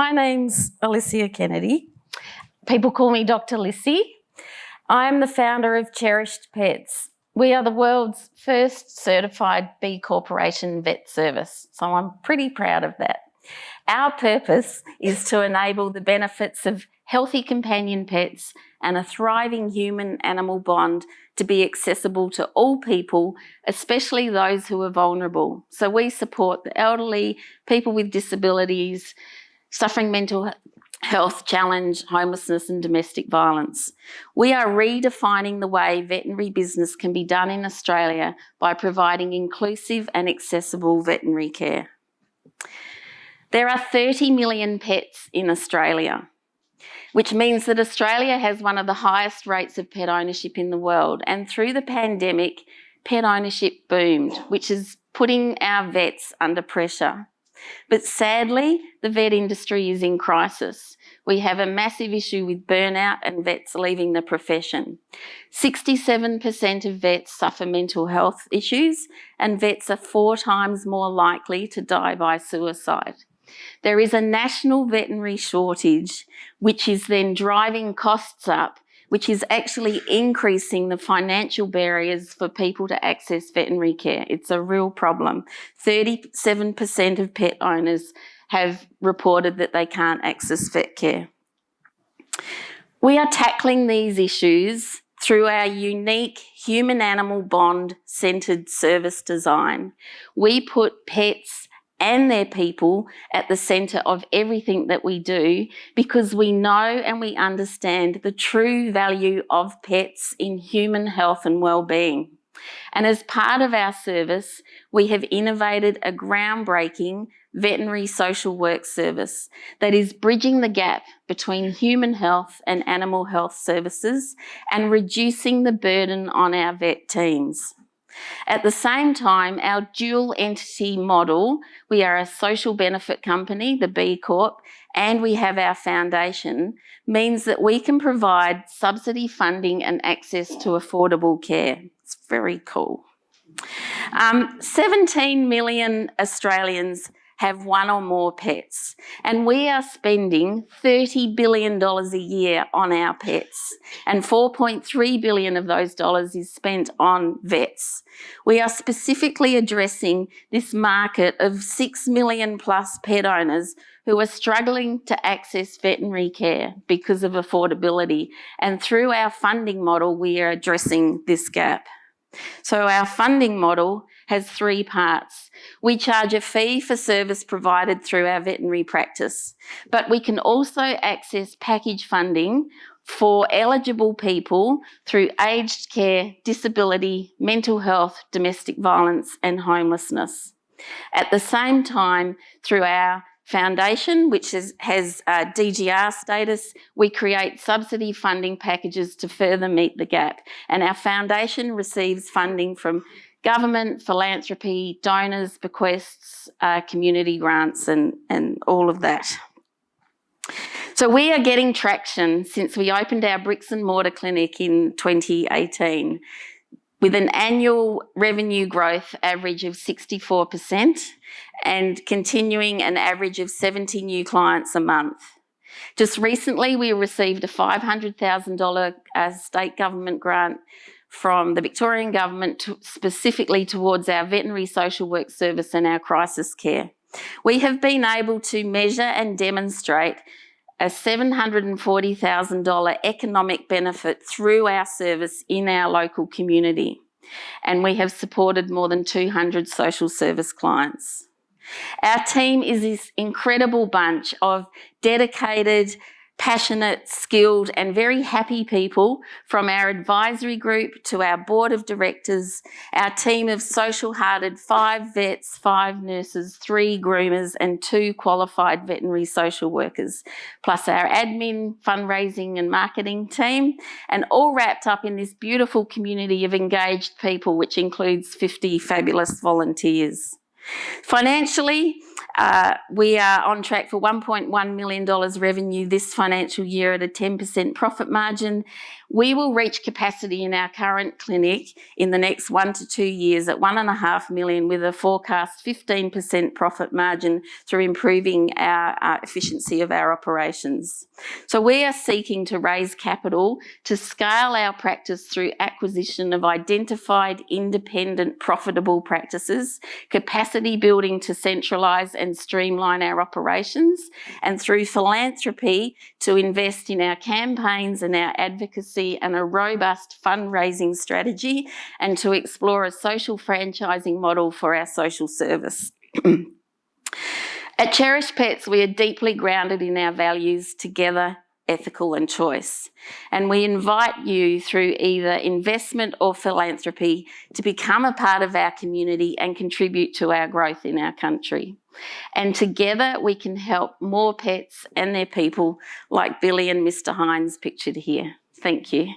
My name's Alicia Kennedy. People call me Dr. Lissy. I'm the founder of Cherished Pets. We are the world's first certified B Corporation vet service, so I'm pretty proud of that. Our purpose is to enable the benefits of healthy companion pets and a thriving human-animal bond to be accessible to all people, especially those who are vulnerable. So we support the elderly, people with disabilities, suffering mental health challenge, homelessness and domestic violence. We are redefining the way veterinary business can be done in Australia by providing inclusive and accessible veterinary care. There are 30 million pets in Australia, which means that Australia has one of the highest rates of pet ownership in the world. And through the pandemic, pet ownership boomed, which is putting our vets under pressure. But sadly, the vet industry is in crisis. We have a massive issue with burnout and vets leaving the profession. 67% of vets suffer mental health issues, and vets are 4 times more likely to die by suicide. There is a national veterinary shortage, which is then driving costs up, which is actually increasing the financial barriers for people to access veterinary care. It's a real problem. 37% of pet owners have reported that they can't access vet care. We are tackling these issues through our unique human-animal bond-centred service design. We put pets and their people at the centre of everything that we do, because we know and we understand the true value of pets in human health and well-being. And as part of our service, we have innovated a groundbreaking veterinary social work service that is bridging the gap between human health and animal health services and reducing the burden on our vet teams. At the same time, our dual entity model, we are a social benefit company, the B Corp, and we have our foundation, means that we can provide subsidy funding and access to affordable care. It's very cool. 17 million Australians have 1 or more pets, and we are spending $30 billion a year on our pets, and $4.3 billion of those dollars is spent on vets. We are specifically addressing this market of 6 million plus pet owners who are struggling to access veterinary care because of affordability, and through our funding model we are addressing this gap. So our funding model has 3 parts. We charge a fee for service provided through our veterinary practice, but we can also access package funding for eligible people through aged care, disability, mental health, domestic violence and homelessness. At the same time, through our foundation, which has DGR status, we create subsidy funding packages to further meet the gap. And our foundation receives funding from government, philanthropy, donors, bequests, community grants and all of that. So we are getting traction since we opened our bricks and mortar clinic in 2018 with an annual revenue growth average of 64% and continuing an average of 70 new clients a month. Just recently, we received a $500,000 state government grant from the Victorian government specifically towards our veterinary social work service and our crisis care. We have been able to measure and demonstrate a $740,000 economic benefit through our service in our local community. And we have supported more than 200 social service clients. Our team is this incredible bunch of dedicated, passionate, skilled and very happy people, from our advisory group to our board of directors, our team of social-hearted 5 vets, 5 nurses, 3 groomers and 2 qualified veterinary social workers, plus our admin, fundraising and marketing team, and all wrapped up in this beautiful community of engaged people, which includes 50 fabulous volunteers. Financially, we are on track for $1.1 million revenue this financial year at a 10% profit margin. We will reach capacity in our current clinic in the next 1 to 2 years at $1.5 million, with a forecast 15% profit margin through improving our efficiency of our operations. So we are seeking to raise capital to scale our practice through acquisition of identified, independent, profitable practices, capacity building to centralise and streamline our operations, and through philanthropy to invest in our campaigns and our advocacy and a robust fundraising strategy, and to explore a social franchising model for our social service. At Cherished Pets, we are deeply grounded in our values: together, ethical and choice. And we invite you, through either investment or philanthropy, to become a part of our community and contribute to our growth in our country. And together we can help more pets and their people, like Billy and Mr. Hines pictured here. Thank you.